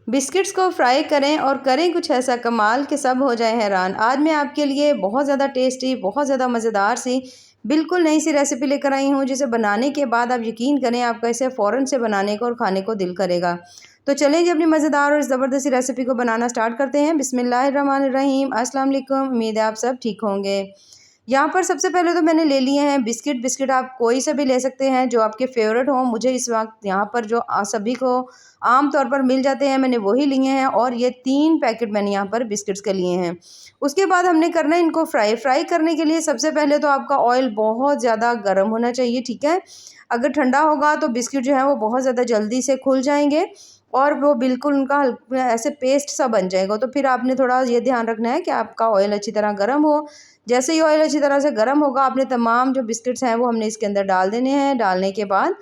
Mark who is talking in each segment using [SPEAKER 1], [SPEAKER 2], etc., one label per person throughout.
[SPEAKER 1] Biscuits को fry करें और करें कुछ ऐसा कमाल कि सब हो जाए हैरान। आज मैं आपके लिए बहुत ज़्यादा टेस्टी, बहुत ज़्यादा मज़ेदार सी बिल्कुल नई सी रेसिपी लेकर आई हूँ, जिसे बनाने के बाद आप यकीन करें आपका इसे फ़ौरन से बनाने को और खाने को दिल करेगा। तो चलें जी अपनी मज़ेदार और ज़बरदस्ती रेसिपी को बनाना स्टार्ट करते हैं। बिस्मिल्लाहिर्रहमानिर्रहीम। अस्सलाम वालेकुम। उम्मीद है आप सब ठीक होंगे। यहाँ पर सबसे पहले तो मैंने ले लिए हैं बिस्किट। बिस्किट आप कोई से भी ले सकते हैं जो आपके फेवरेट हों। मुझे इस वक्त यहाँ पर जो सभी को आम तौर पर मिल जाते हैं, मैंने वही लिए हैं और ये 3 पैकेट मैंने यहाँ पर बिस्किट्स के लिए हैं। उसके बाद हमने करना है इनको फ्राई करने के लिए सबसे पहले तो आपका ऑयल बहुत ज़्यादा गर्म होना चाहिए, ठीक है। अगर ठंडा होगा तो बिस्किट जो है वो बहुत ज़्यादा जल्दी से खुल जाएंगे और वो बिल्कुल उनका ऐसे पेस्ट सा बन जाएगा। तो फिर आपने थोड़ा ये ध्यान रखना है कि आपका ऑयल अच्छी तरह गर्म हो। जैसे ही ऑयल अच्छी तरह से गर्म होगा, आपने तमाम जो बिस्किट्स हैं वो हमने इसके अंदर डाल देने हैं। डालने के बाद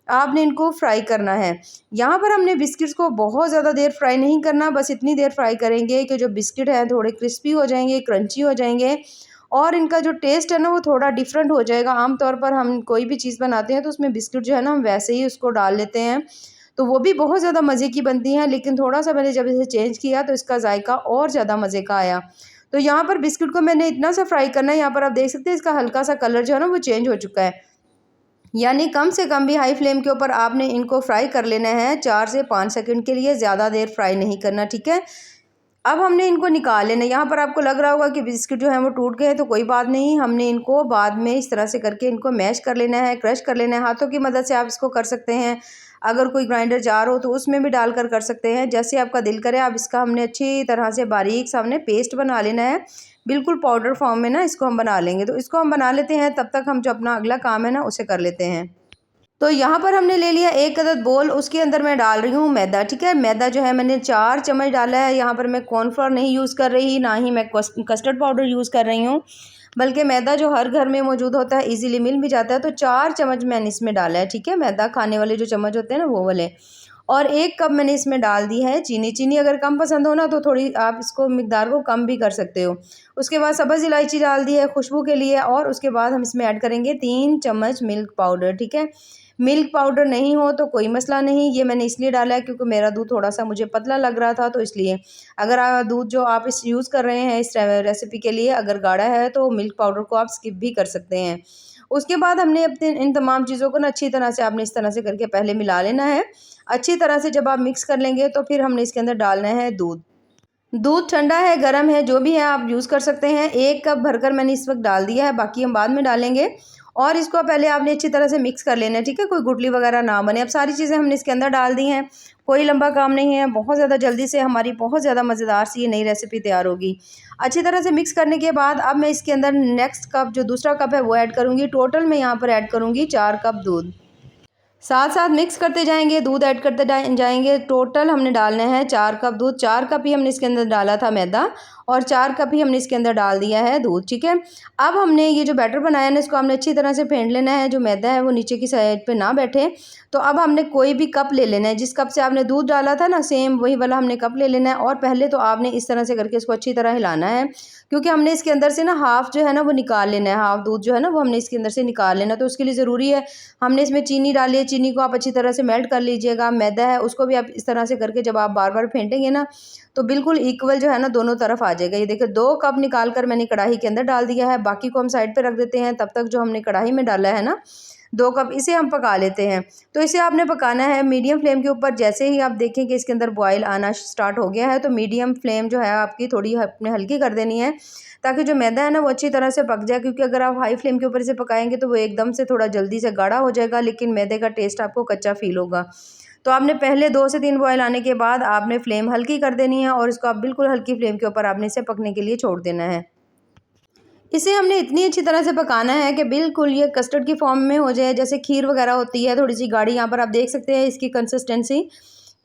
[SPEAKER 1] आपने इनको फ्राई करना है। यहाँ पर हमने बिस्किट्स को बहुत ज़्यादा देर फ्राई नहीं करना, बस इतनी देर फ्राई करेंगे कि जो बिस्किट हैं थोड़े क्रिस्पी हो जाएंगे, क्रंची हो जाएंगे और इनका जो टेस्ट है ना वो थोड़ा डिफरेंट हो जाएगा। आम तौर पर हम कोई भी चीज़ बनाते हैं तो उसमें बिस्किट जो है ना हम वैसे ही उसको डाल लेते हैं, तो वो भी बहुत ज़्यादा मज़े की बनती हैं, लेकिन थोड़ा-सा मैंने जब इसे चेंज किया तो इसका ज़ायका और ज़्यादा मज़े का आया। तो यहाँ पर बिस्किट को मैंने इतना सा फ्राई करना है, यहाँ पर आप देख सकते हैं इसका हल्का-सा कलर जो है ना वो चेंज हो चुका है। यानी कम से कम भी हाई फ्लेम के ऊपर आपने इनको फ्राई कर लेना है 4 से 5 सेकंड के लिए, ज़्यादा देर फ्राई नहीं करना, ठीक है। अब हमने इनको निकाल लेना है। यहाँ पर आपको लग रहा होगा कि बिस्किट जो है वो टूट गए हैं, तो कोई बात नहीं, हमने इनको बाद में इस तरह से करके इनको मैश कर लेना है, क्रश कर लेना है। हाथों की मदद से आप इसको कर सकते हैं। अगर कोई ग्राइंडर जार हो तो उसमें भी डालकर कर सकते हैं, जैसे आपका दिल करे। आप इसका हमने अच्छी तरह से बारीक सा हमने पेस्ट बना लेना है, बिल्कुल पाउडर फॉर्म में ना इसको हम बना लेंगे। तो इसको हम बना लेते हैं, तब तक हम जो अपना अगला काम है ना उसे कर लेते हैं। तो यहाँ पर हमने ले लिया 1 अदद बोल, उसके अंदर मैं डाल रही हूँ मैदा, ठीक है। मैदा जो है मैंने 4 चम्मच डाला है। यहाँ पर मैं कॉर्नफ्लोर नहीं यूज़ कर रही, ना ही मैं कस्टर्ड पाउडर यूज़ कर रही हूँ, बल्कि मैदा जो हर घर में मौजूद होता है, इजीली मिल भी जाता है। तो 4 चम्मच मैंने इसमें डाला है, ठीक है। मैदा खाने वाले जो चम्मच होते हैं ना वो वाले। और 1 कप मैंने इसमें डाल दी है चीनी। चीनी अगर कम पसंद हो ना तो थोड़ी आप इसको मिकदार को कम भी कर सकते हो। उसके बाद सब्ज़ इलायची डाल दी है खुशबू के लिए, और उसके बाद हम इसमें ऐड करेंगे 3 चम्मच मिल्क पाउडर, ठीक है। मिल्क पाउडर नहीं हो तो कोई मसला नहीं, ये मैंने इसलिए डाला है क्योंकि मेरा दूध थोड़ा-सा मुझे पतला लग रहा था, तो इसलिए। अगर दूध जो आप इस यूज़ कर रहे हैं इस रेसिपी के लिए अगर गाढ़ा है तो मिल्क पाउडर को आप स्किप भी कर सकते हैं। उसके बाद हमने अपने इन तमाम चीज़ों को ना अच्छी तरह से आपने इस तरह से करके पहले मिला लेना है। अच्छी तरह से जब आप मिक्स कर लेंगे तो फिर हमने इसके अंदर डालना है दूध। दूध ठंडा है, गर्म है, जो भी है आप यूज़ कर सकते हैं। 1 कप भरकर मैंने इस वक़्त डाल दिया है, बाकी हम बाद में डालेंगे। और इसको पहले आपने अच्छी तरह से मिक्स कर लेना है, ठीक है, कोई गुठली वगैरह ना बने। अब सारी चीज़ें हमने इसके अंदर डाल दी हैं, कोई लंबा काम नहीं है, बहुत ज़्यादा जल्दी से हमारी बहुत ज़्यादा मज़ेदार सी ये नई रेसिपी तैयार होगी। अच्छी तरह से मिक्स करने के बाद अब मैं इसके अंदर नेक्स्ट कप जो दूसरा कप है वो ऐड करूँगी। टोटल मैं यहाँ पर ऐड करूँगी 4 कप दूध। साथ-साथ मिक्स करते जाएँगे, दूध ऐड करते जाएँगे। टोटल हमने डालना है 4 कप दूध। 4 कप ही हमने इसके अंदर डाला था मैदा और 4 कप ही हमने इसके अंदर डाल दिया है दूध, ठीक है। अब हमने ये जो बैटर बनाया ना इसको हमने अच्छी तरह से फेंट लेना है, जो मैदा है वो नीचे की साइड पे ना बैठे। तो अब हमने कोई भी कप ले लेना है, जिस कप से आपने दूध डाला था ना सेम वही वाला हमने कप ले लेना है, और पहले तो आपने इस तरह से करके इसको अच्छी तरह हिलाना है, क्योंकि हमने इसके अंदर से ना हाफ़ जो है ना वो निकाल लेना है, हाफ़ दूध जो है ना वो हमने इसके अंदर से निकाल लेना है। तो उसके लिए ज़रूरी है हमने इसमें चीनी डाली है, चीनी को आप अच्छी तरह से मेल्ट कर लीजिएगा। मैदा है उसको भी आप इस तरह से करके जब आप बार-बार फेंटेंगे ना तो बिल्कुल इक्वल जो है ना दोनों तरफ आ जाएगा। ये देखिए 2 कप निकाल कर मैंने कढ़ाई के अंदर डाल दिया है, बाकी को हम साइड पे रख देते हैं। तब तक जो हमने कढ़ाई में डाला है ना 2 कप, इसे हम पका लेते हैं। तो इसे आपने पकाना है मीडियम फ्लेम के ऊपर। जैसे ही आप देखें कि इसके अंदर बॉयल आना स्टार्ट हो गया है तो मीडियम फ्लेम जो है आपकी थोड़ी आपने हल्की कर देनी है, ताकि जो मैदा है ना वो अच्छी तरह से पक जाए। क्योंकि अगर आप हाई फ्लेम के ऊपर इसे पकाएंगे तो वो एकदम से थोड़ा जल्दी से गाढ़ा हो जाएगा, लेकिन मैदे का टेस्ट आपको कच्चा फील होगा। तो आपने पहले 2 से 3 बॉयल आने के बाद आपने फ्लेम हल्की कर देनी है और इसको आप बिल्कुल हल्की फ्लेम के ऊपर आपने इसे पकने के लिए छोड़ देना है। इसे हमने इतनी अच्छी तरह से पकाना है कि बिल्कुल ये कस्टर्ड की फॉर्म में हो जाए, जैसे खीर वगैरह होती है थोड़ी सी गाढ़ी। यहाँ पर आप देख सकते हैं इसकी कंसिस्टेंसी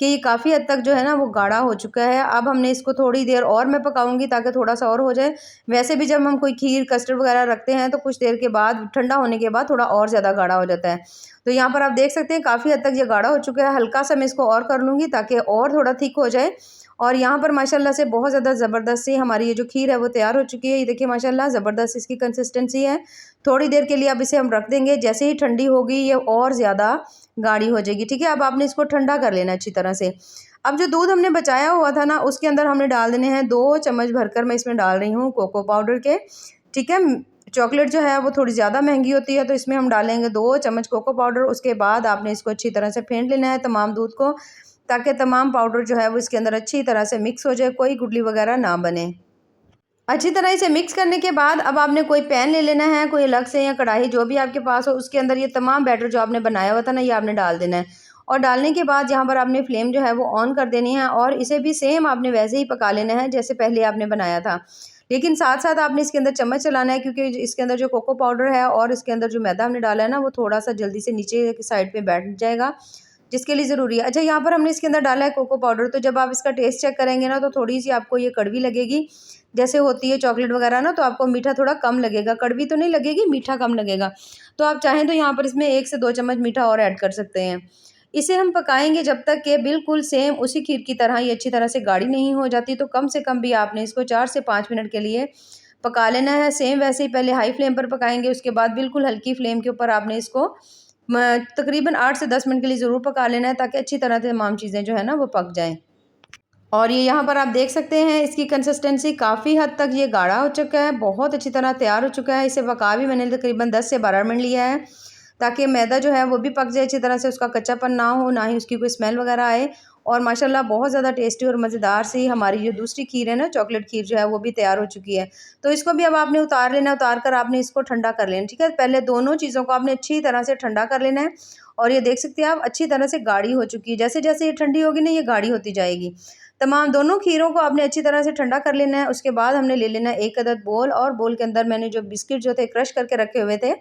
[SPEAKER 1] कि ये काफ़ी हद तक जो है ना वो गाढ़ा हो चुका है। अब हमने इसको थोड़ी देर और मैं पकाऊंगी ताकि थोड़ा सा और हो जाए। वैसे भी जब हम कोई खीर कस्टर्ड वगैरह रखते हैं तो कुछ देर के बाद ठंडा होने के बाद थोड़ा और ज़्यादा गाढ़ा हो जाता है। तो यहाँ पर आप देख सकते हैं काफ़ी हद तक ये गाढ़ा हो चुका है। हल्का सा मैं इसको और कर लूँगी ताकि और थोड़ा थिक हो जाए। और यहाँ पर माशाल्लाह से बहुत ज़्यादा ज़बरदस्त सी हमारी ये जो खीर है वो तैयार हो चुकी है। ये देखिए माशाल्लाह ज़बरदस्त इसकी कंसिस्टेंसी है। थोड़ी देर के लिए अब इसे हम रख देंगे, जैसे ही ठंडी होगी ये और ज़्यादा गाढ़ी हो जाएगी, ठीक है। अब आपने इसको ठंडा कर लेना अच्छी तरह से। अब जो दूध हमने बचाया हुआ था ना, उसके अंदर हमने डाल देने हैं 2 चम्मच भरकर मैं इसमें डाल रही हूँ कोको पाउडर के, ठीक है। चॉकलेट जो है वो थोड़ी ज़्यादा महंगी होती है, तो इसमें हम डालेंगे 2 चम्मच कोको पाउडर। उसके बाद आपने इसको अच्छी तरह से फेंट लेना है तमाम दूध को, ताकि तमाम पाउडर जो है वो इसके अंदर अच्छी तरह से मिक्स हो जाए, कोई गुठली वगैरह ना बने। अच्छी तरह इसे मिक्स करने के बाद अब आपने कोई पैन ले लेना है, कोई अलग से या कढ़ाई जो भी आपके पास हो, उसके अंदर ये तमाम बैटर जो आपने बनाया हुआ था ना, ये आपने डाल देना है। और डालने के बाद यहाँ पर आपने फ्लेम जो है वो ऑन कर देनी है, और इसे भी सेम आपने वैसे ही पका लेना है जैसे पहले आपने बनाया था। लेकिन साथ साथ आपने इसके अंदर चम्मच चलाना है, क्योंकि इसके अंदर जो कोको पाउडर है और इसके अंदर जो मैदा हमने डाला है ना, वो थोड़ा सा जल्दी से नीचे की साइड पे बैठ जाएगा, जिसके लिए ज़रूरी है। अच्छा, यहाँ पर हमने इसके अंदर डाला है कोको पाउडर, तो जब आप इसका टेस्ट चेक करेंगे ना, तो थोड़ी सी आपको ये कड़वी लगेगी, जैसे होती है चॉकलेट वगैरह ना, तो आपको मीठा थोड़ा कम लगेगा। कड़वी तो नहीं लगेगी, मीठा कम लगेगा। तो आप चाहें तो यहाँ पर इसमें 1 से 2 चम्मच मीठा और ऐड कर सकते हैं। इसे हम पकाएंगे जब तक कि बिल्कुल सेम उसी खीर की तरह ये अच्छी तरह से गाढ़ी नहीं हो जाती, तो कम से कम भी आपने इसको 4 से 5 मिनट के लिए पका लेना है। सेम वैसे ही पहले हाई फ्लेम पर पकाएंगे, उसके बाद बिल्कुल हल्की फ्लेम के ऊपर आपने इसको तकरीबन 8 से 10 मिनट के लिए ज़रूर पका लेना है, ताकि अच्छी तरह से तमाम चीज़ें जो है ना वो पक जाएँ। और ये यहाँ पर आप देख सकते हैं इसकी कंसिस्टेंसी काफ़ी हद तक ये गाढ़ा हो चुका है, बहुत अच्छी तरह तैयार हो चुका है। इसे पका भी मैंने तकरीबन 10 से 12 मिनट लिया है, ताकि मैदा जो है वो भी पक जाए अच्छी तरह से, उसका कच्चापन ना हो, ना ही उसकी कोई स्मेल वगैरह आए। और माशाल्लाह बहुत ज़्यादा टेस्टी और मज़ेदार सी हमारी जो दूसरी खीर है ना, चॉकलेट खीर जो है वो भी तैयार हो चुकी है। तो इसको भी अब आपने उतार लेना है, उतार कर आपने इसको ठंडा कर लेना, ठीक है। पहले दोनों चीज़ों को आपने अच्छी तरह से ठंडा कर लेना है। और ये देख सकते हैं आप अच्छी तरह से गाढ़ी हो चुकी है। जैसे जैसे ये ठंडी होगी ना, ये गाढ़ी होती जाएगी। तमाम दोनों खीरों को आपने अच्छी तरह से ठंडा कर लेना है। उसके बाद हमने ले लेना है 1 अदद बोल, और बोल के अंदर मैंने जो बिस्किट जो थे क्रश करके रखे हुए थे,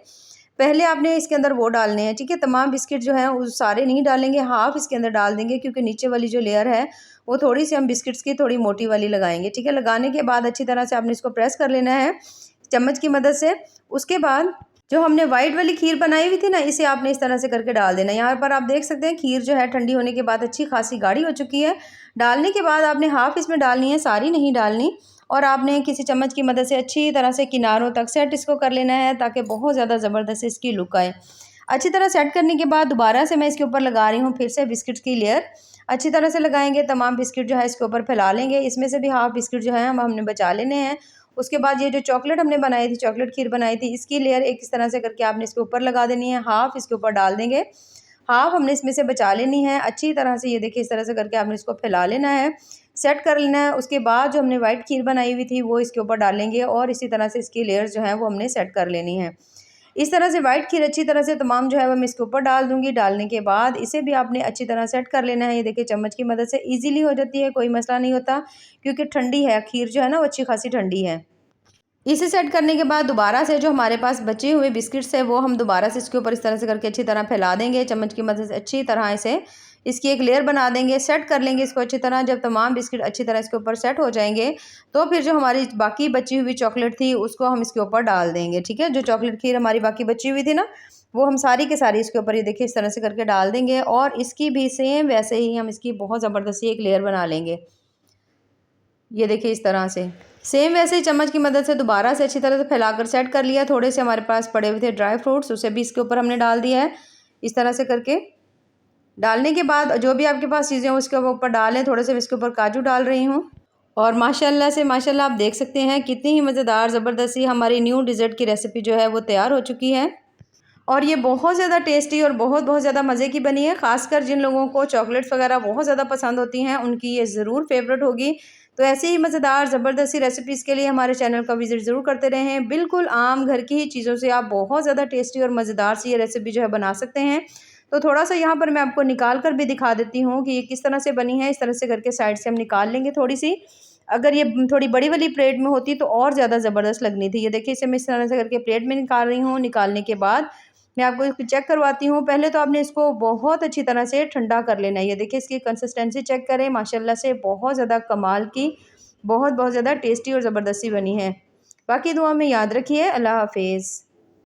[SPEAKER 1] पहले आपने इसके अंदर वो डालने हैं, ठीक है। तमाम बिस्किट जो हैं वो सारे नहीं डालेंगे, हाफ़ इसके अंदर डाल देंगे, क्योंकि नीचे वाली जो लेयर है वो थोड़ी-सी हम बिस्किट्स की थोड़ी मोटी वाली लगाएँगे, ठीक है। लगाने के बाद अच्छी तरह से आपने इसको प्रेस कर लेना है चम्मच की मदद से। उसके बाद जो हमने व्हाइट वाली खीर बनाई हुई थी ना, इसे आपने इस तरह से करके डाल देना है। यहाँ पर आप देख सकते हैं खीर जो है ठंडी होने के बाद अच्छी खासी गाढ़ी हो चुकी है। डालने के बाद आपने हाफ़ इसमें डालनी है, सारी नहीं डालनी। और आपने किसी चम्मच की मदद से अच्छी तरह से किनारों तक सेट इसको कर लेना है, ताकि बहुत ज़्यादा ज़बरदस्त इसकी लुक आए। अच्छी तरह सेट करने के बाद दोबारा से मैं इसके ऊपर लगा रही हूँ फिर से बिस्किट्स की लेयर। अच्छी तरह से लगाएंगे, तमाम बिस्किट जो है इसके ऊपर फैला लेंगे। इसमें से भी हाफ़ बिस्किट जो है हम हमने बचा लेने हैं। उसके बाद ये जो चॉकलेट हमने बनाई थी, चॉकलेट खीर बनाई थी, इसकी लेयर एक इस तरह से करके आपने इसके ऊपर लगा देनी है। हाफ़ इसके ऊपर डाल देंगे, हाफ़ हमने इसमें से बचा लेनी है। अच्छी तरह से ये देखिए इस तरह से करके आपने इसको फैला लेना है, सेट कर लेना है। उसके बाद जो हमने व्हाइट खीर बनाई हुई थी वो इसके ऊपर डालेंगे, और इसी तरह से इसकी लेयर्स जो हैं वो हमने सेट कर लेनी है। इस तरह से व्हाइट खीर अच्छी तरह से तमाम जो है वो मैं इसके ऊपर डाल दूँगी। डालने के बाद इसे भी आपने अच्छी तरह सेट कर लेना है। ये देखिए चम्मच की मदद से ईज़िली हो जाती है, कोई मसला नहीं होता, क्योंकि ठंडी है खीर जो है ना वो अच्छी खासी ठंडी है। इसे सेट करने के बाद दोबारा से जो हमारे पास बचे हुए बिस्किट्स हैं वो हम दोबारा से इसके ऊपर इस तरह से करके अच्छी तरह फैला देंगे। चम्मच की मदद से अच्छी तरह इसे इसकी एक लेयर बना देंगे, सेट कर लेंगे इसको अच्छी तरह। जब तमाम बिस्किट अच्छी तरह इसके ऊपर सेट हो जाएंगे, तो फिर जो हमारी बाकी बची हुई चॉकलेट थी उसको हम इसके ऊपर डाल देंगे, ठीक है। जो चॉकलेट खीर हमारी बाकी बची हुई थी ना, वो हम सारी के सारी इसके ऊपर ये देखिए इस तरह से करके डाल देंगे, और इसकी भी सेम वैसे ही हम इसकी बहुत ज़बरदस्ती एक लेयर बना लेंगे। ये देखिए इस तरह से सेम वैसे ही चम्मच की मदद से दोबारा से अच्छी तरह से फैलाकर सेट कर लिया। थोड़े से हमारे पास पड़े हुए थे ड्राई फ्रूट्स, उसे भी इसके ऊपर हमने डाल दिया है। इस तरह से करके डालने के बाद जो भी आपके पास चीज़ें हैं उसके ऊपर डालें। थोड़े से मैं इसके ऊपर काजू डाल रही हूँ, और माशाल्लाह से माशाल्लाह आप देख सकते हैं कितनी ही मज़ेदार ज़बरदस्त सी हमारी न्यू डिज़र्ट की रेसिपी जो है वो तैयार हो चुकी है। और ये बहुत ज़्यादा टेस्टी और बहुत बहुत ज़्यादा मज़े की बनी है। ख़ासकर जिन लोगों को चॉकलेट्स वगैरह बहुत ज़्यादा पसंद होती हैं, उनकी ये ज़रूर फेवरेट होगी। तो ऐसे ही मज़ेदार ज़बरदस्ती रेसिपीज़ के लिए हमारे चैनल का विज़िट ज़रूर करते रहें। बिल्कुल आम घर की ही चीज़ों से आप बहुत ज़्यादा टेस्टी और मज़ेदार सी ये रेसिपी जो है बना सकते हैं। तो थोड़ा-सा यहाँ पर मैं आपको निकाल कर भी दिखा देती हूँ कि ये किस तरह से बनी है। इस तरह से करके साइड से हम निकाल लेंगे थोड़ी-सी। अगर ये थोड़ी बड़ी वाली प्लेट में होती तो और ज़्यादा ज़बरदस्त लगनी थी। ये देखिए इसे मैं इस तरह से करके प्लेट में निकाल रही हूँ। निकालने के बाद मैं आपको इसको चेक करवाती हूँ। पहले तो आपने इसको बहुत अच्छी तरह से ठंडा कर लेना है। ये देखिए इसकी कंसिस्टेंसी चेक करें, माशाल्लाह से बहुत ज़्यादा कमाल की, बहुत बहुत ज़्यादा टेस्टी और ज़बरदस्ती बनी है। बाकी दुआ में याद रखिए। अल्लाह हाफ़िज़।